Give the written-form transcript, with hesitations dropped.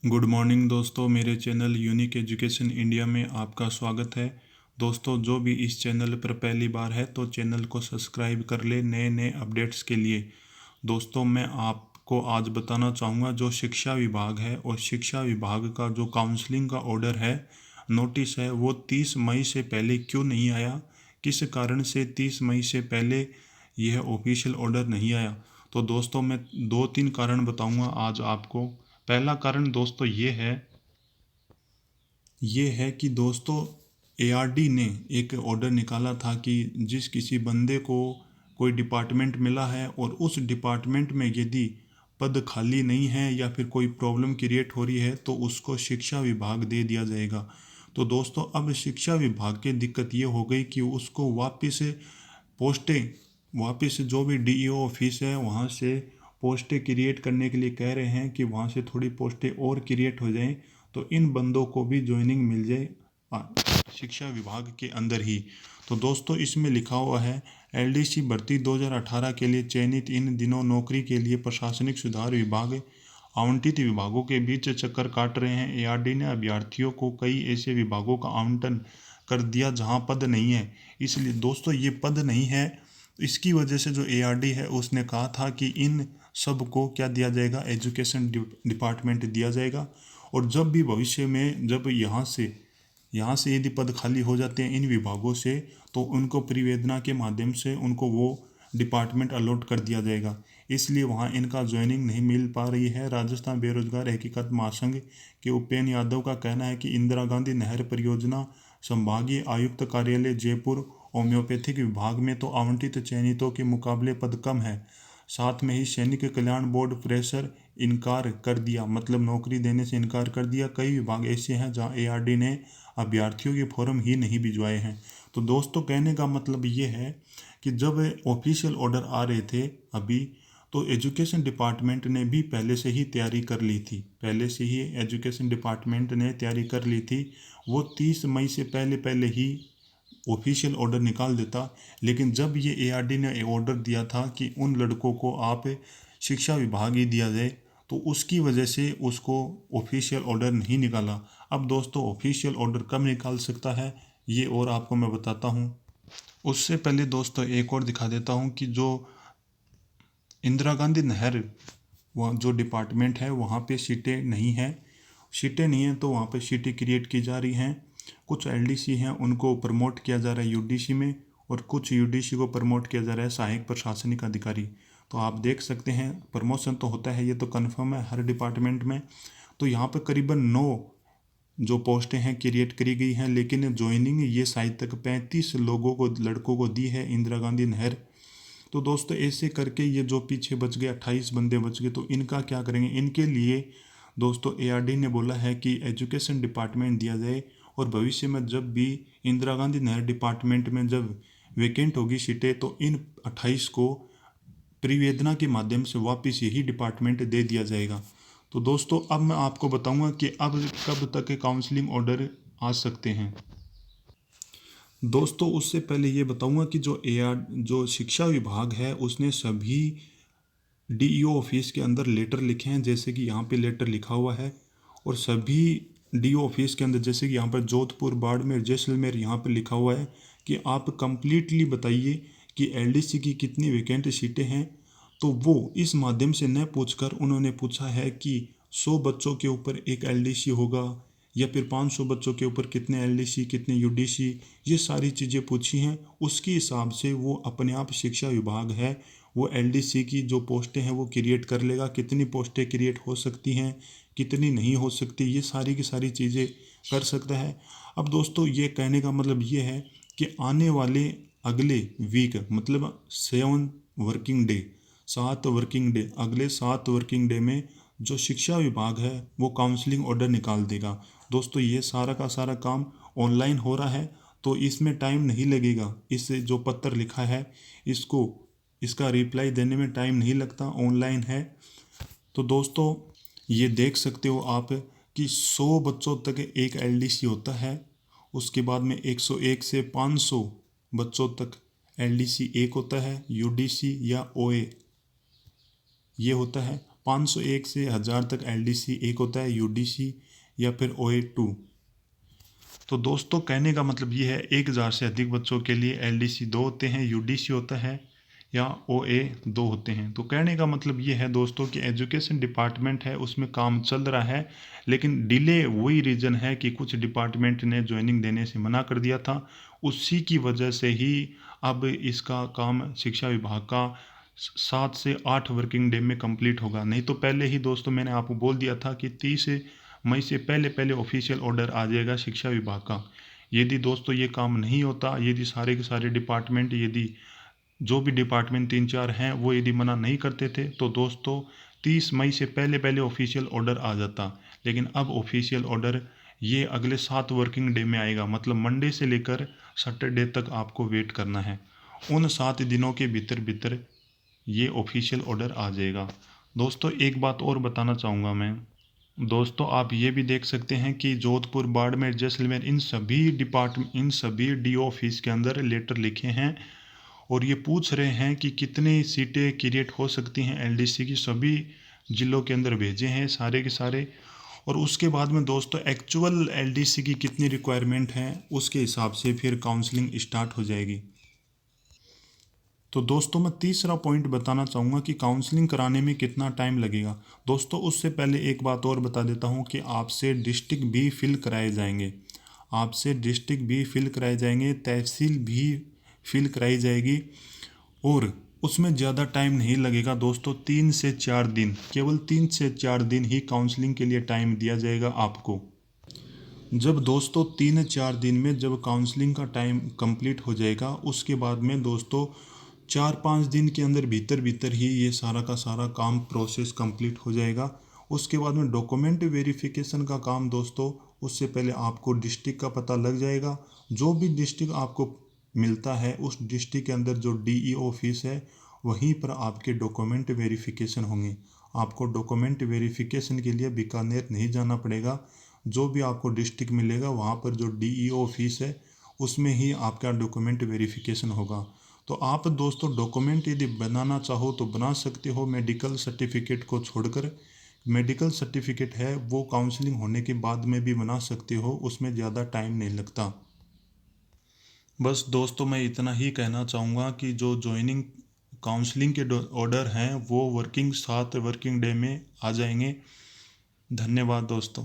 Good morning दोस्तों, मेरे channel unique education India में आपका स्वागत है। दोस्तों, जो भी इस चैनल पर पहली बार है तो चैनल को सब्सक्राइब कर ले नए नए अपडेट्स के लिए। दोस्तों, मैं आपको आज बताना चाहूँगा जो शिक्षा विभाग है और शिक्षा विभाग का जो काउंसलिंग का ऑर्डर है, नोटिस है, वो 30 मई से पहले क्यों नहीं आया, किस कारण से 30 मई से पहले यह ऑफिशियल ऑर्डर नहीं आया। तो दोस्तों, मैं 2-3 कारण बताऊंगा आज आपको। पहला कारण दोस्तों ये है कि दोस्तों एआरडी ने एक ऑर्डर निकाला था कि जिस किसी बंदे को कोई डिपार्टमेंट मिला है और उस डिपार्टमेंट में यदि पद खाली नहीं है या फिर कोई प्रॉब्लम क्रिएट हो रही है तो उसको शिक्षा विभाग दे दिया जाएगा। तो दोस्तों, अब शिक्षा विभाग की दिक्कत ये हो गई कि उसको पोस्टें वापस जो भी डीईओ ऑफिस है वहाँ से पोस्टें क्रिएट करने के लिए कह रहे हैं कि वहाँ से थोड़ी पोस्टें और क्रिएट हो जाएं तो इन बंदों को भी ज्वाइनिंग मिल जाए आ, शिक्षा विभाग के अंदर ही। तो दोस्तों, इसमें लिखा हुआ है एलडीसी भर्ती 2018 के लिए चयनित इन दिनों नौकरी के लिए प्रशासनिक सुधार विभाग आवंटित विभागों के बीच चक्कर काट रहे हैं। एआरडी ने अभ्यर्थियों को कई ऐसे विभागों का आवंटन कर दिया जहां पद नहीं है। इसलिए दोस्तों, ये पद नहीं है, इसकी वजह से जो एआरडी है उसने कहा था कि इन सब को क्या दिया जाएगा, एजुकेशन डिपार्टमेंट दिया जाएगा। और जब भी भविष्य में जब यहाँ से यदि पद खाली हो जाते हैं इन विभागों से तो उनको परिवेदना के माध्यम से उनको वो डिपार्टमेंट अलॉट कर दिया जाएगा। इसलिए वहाँ इनका ज्वाइनिंग नहीं मिल पा रही है। राजस्थान बेरोजगार हकीकत महासंघ के उपेन्द्र यादव का कहना है कि इंदिरा गांधी नहर परियोजना संभागीय आयुक्त कार्यालय जयपुर होम्योपैथिक विभाग में तो आवंटित चयनितों के मुकाबले पद कम है। साथ में ही सैनिक कल्याण बोर्ड फ्रेशर इनकार कर दिया, मतलब नौकरी देने से इनकार कर दिया। कई विभाग ऐसे हैं जहां एआरडी ने अभ्यर्थियों के फॉर्म ही नहीं भिजवाए हैं। तो दोस्तों, कहने का मतलब ये है कि जब ऑफिशियल ऑर्डर आ रहे थे अभी, तो एजुकेशन डिपार्टमेंट ने भी पहले से ही तैयारी कर ली थी। पहले से ही एजुकेशन डिपार्टमेंट ने तैयारी कर ली थी। वो 30 मई से पहले पहले ही ऑफिशियल ऑर्डर निकाल देता। लेकिन जब ये एआरडी ने ऑर्डर दिया था कि उन लड़कों को आप शिक्षा विभाग ही दिया जाए, तो उसकी वजह से उसको ऑफिशियल ऑर्डर नहीं निकाला। अब दोस्तों, ऑफिशियल ऑर्डर कब निकाल सकता है ये और आपको मैं बताता हूँ। उससे पहले दोस्तों एक और दिखा देता हूँ कि जो इंदिरा गांधी नहर वहाँ जो डिपार्टमेंट है वहाँ पे सीटें नहीं हैं, तो वहाँ पे सीटें क्रिएट की जा रही हैं। कुछ एलडीसी हैं उनको प्रमोट किया जा रहा है यूडीसी में, और कुछ यूडीसी को प्रमोट किया जा रहा है सहायक प्रशासनिक अधिकारी। तो आप देख सकते हैं, प्रमोशन तो होता है, ये तो कन्फर्म है हर डिपार्टमेंट में। तो यहाँ पर करीबन 9 जो पोस्टें हैं क्रिएट करी गई हैं, लेकिन ज्वाइनिंग ये शायद तक 35 लड़कों को दी है इंदिरा गांधी नहर। तो दोस्तों, ऐसे करके ये जो पीछे बच गए 28 बंदे बच गए, तो इनका क्या करेंगे। इनके लिए दोस्तों एआरडी ने बोला है कि एजुकेशन डिपार्टमेंट दिया जाए, और भविष्य में जब भी इंदिरा गांधी नहर डिपार्टमेंट में जब वैकेंट होगी सीटें तो इन 28 को परिवेदना के माध्यम से वापस यही डिपार्टमेंट दे दिया जाएगा। तो दोस्तों, अब मैं आपको बताऊंगा कि अब कब तक काउंसलिंग ऑर्डर आ सकते हैं। दोस्तों, उससे पहले ये बताऊंगा कि जो शिक्षा विभाग है उसने सभी डीईओ ऑफिस के अंदर लेटर लिखे हैं, जैसे कि यहाँ पे लेटर लिखा हुआ है। और सभी डीईओ ऑफिस के अंदर, जैसे कि यहाँ पर जोधपुर, बाड़मेर, जैसलमेर, यहाँ पर लिखा हुआ है कि आप कंप्लीटली बताइए कि एलडीसी की कितनी वैकेंट सीटें हैं। तो वो इस माध्यम से न पूछकर उन्होंने पूछा है कि 100 बच्चों के ऊपर एक एलडीसी होगा या फिर 500 बच्चों के ऊपर कितने एलडीसी, कितने यूडीसी, ये सारी चीज़ें पूछी हैं। उसके हिसाब से वो अपने आप शिक्षा विभाग है वो एलडीसी की जो पोस्टें हैं वो क्रिएट कर लेगा। कितनी पोस्टें क्रिएट हो सकती हैं, कितनी नहीं हो सकती, ये सारी की सारी चीज़ें कर सकता है। अब दोस्तों, ये कहने का मतलब ये है कि आने वाले अगले वीक, मतलब 7 वर्किंग डे, अगले 7 वर्किंग डे में जो शिक्षा विभाग है वो काउंसलिंग ऑर्डर निकाल देगा। दोस्तों, ये सारा का सारा काम ऑनलाइन हो रहा है, तो इसमें टाइम नहीं लगेगा। इस जो पत्र लिखा है इसको इसका रिप्लाई देने में टाइम नहीं लगता, ऑनलाइन है। तो दोस्तों, ये देख सकते हो आप कि 100 बच्चों तक एक एलडीसी होता है। उसके बाद में 101 से 500 बच्चों तक एलडीसी एक होता है, यूडीसी या ओए ये होता है। 501 से 1000 तक LDC एक होता है, UDC या फिर OA2। तो दोस्तों कहने का मतलब ये है 1000 से अधिक बच्चों के लिए LDC 2 होते हैं, UDC होता है या OA2 होते हैं। तो कहने का मतलब ये है दोस्तों कि एजुकेशन डिपार्टमेंट है उसमें काम चल रहा है, लेकिन डिले वही रीज़न है कि कुछ डिपार्टमेंट ने ज्वाइनिंग देने से मना कर दिया था। उसी की वजह से ही अब इसका काम शिक्षा विभाग का 7 से 8 वर्किंग डे में कंप्लीट होगा। नहीं तो पहले ही दोस्तों मैंने आपको बोल दिया था कि 30 मई से पहले पहले ऑफिशियल ऑर्डर आ जाएगा शिक्षा विभाग का। यदि दोस्तों ये काम नहीं होता, यदि सारे के सारे डिपार्टमेंट, यदि जो भी डिपार्टमेंट 3-4 हैं वो यदि मना नहीं करते थे, तो दोस्तों 30 मई से पहले पहले ऑफिशियल ऑर्डर आ जाता। लेकिन अब ऑफिशियल ऑर्डर ये अगले 7 वर्किंग डे में आएगा, मतलब मंडे से लेकर सैटरडे तक आपको वेट करना है। उन 7 दिनों के भीतर भीतर ये ऑफिशियल ऑर्डर आ जाएगा। दोस्तों एक बात और बताना चाहूँगा मैं, दोस्तों आप ये भी देख सकते हैं कि जोधपुर, बाड़मेर, जैसलमेर इन सभी DO ऑफिस के अंदर लेटर लिखे हैं और ये पूछ रहे हैं कि कितनी सीटें क्रिएट हो सकती हैं LDC की। सभी ज़िलों के अंदर भेजे हैं सारे के सारे, और उसके बाद में दोस्तों एक्चुअल LDC की कितनी रिक्वायरमेंट है उसके हिसाब से फिर काउंसलिंग स्टार्ट हो जाएगी। तो दोस्तों मैं तीसरा पॉइंट बताना चाहूँगा कि काउंसलिंग कराने में कितना टाइम लगेगा। दोस्तों उससे पहले एक बात और बता देता हूँ कि आपसे डिस्ट्रिक्ट भी फिल कराए जाएंगे, आपसे डिस्ट्रिक्ट भी फिल कराए जाएंगे, तहसील भी फिल कराई जाएगी, और उसमें ज़्यादा टाइम नहीं लगेगा दोस्तों। 3 से 4 दिन, केवल 3 से 4 दिन ही काउंसलिंग के लिए टाइम दिया जाएगा आपको। जब दोस्तों 3-4 दिन में जब काउंसलिंग का टाइम कंप्लीट हो जाएगा, उसके बाद में दोस्तों 4-5 दिन के अंदर भीतर भीतर ही ये सारा का सारा काम प्रोसेस कंप्लीट हो जाएगा। उसके बाद में डॉक्यूमेंट वेरिफिकेशन का काम दोस्तों, उससे पहले आपको डिस्ट्रिक्ट का पता लग जाएगा। जो भी डिस्ट्रिक्ट आपको मिलता है उस डिस्ट्रिक्ट के अंदर जो DE ऑफिस है वहीं पर आपके डॉक्यूमेंट वेरिफिकेशन होंगे। आपको डॉक्यूमेंट वेरिफिकेशन के लिए बीकानेर नहीं जाना पड़ेगा। जो भी आपको डिस्ट्रिक्ट मिलेगा वहाँ पर जो DE ऑफिस है उसमें ही आपका डॉक्यूमेंट वेरिफिकेशन होगा। तो आप दोस्तों डॉक्यूमेंट यदि बनाना चाहो तो बना सकते हो, मेडिकल सर्टिफिकेट को छोड़कर। मेडिकल सर्टिफिकेट है वो काउंसलिंग होने के बाद में भी बना सकते हो, उसमें ज़्यादा टाइम नहीं लगता। बस दोस्तों मैं इतना ही कहना चाहूँगा कि जो ज्वाइनिंग काउंसलिंग के ऑर्डर हैं वो 7 वर्किंग डे में आ जाएंगे। धन्यवाद दोस्तों।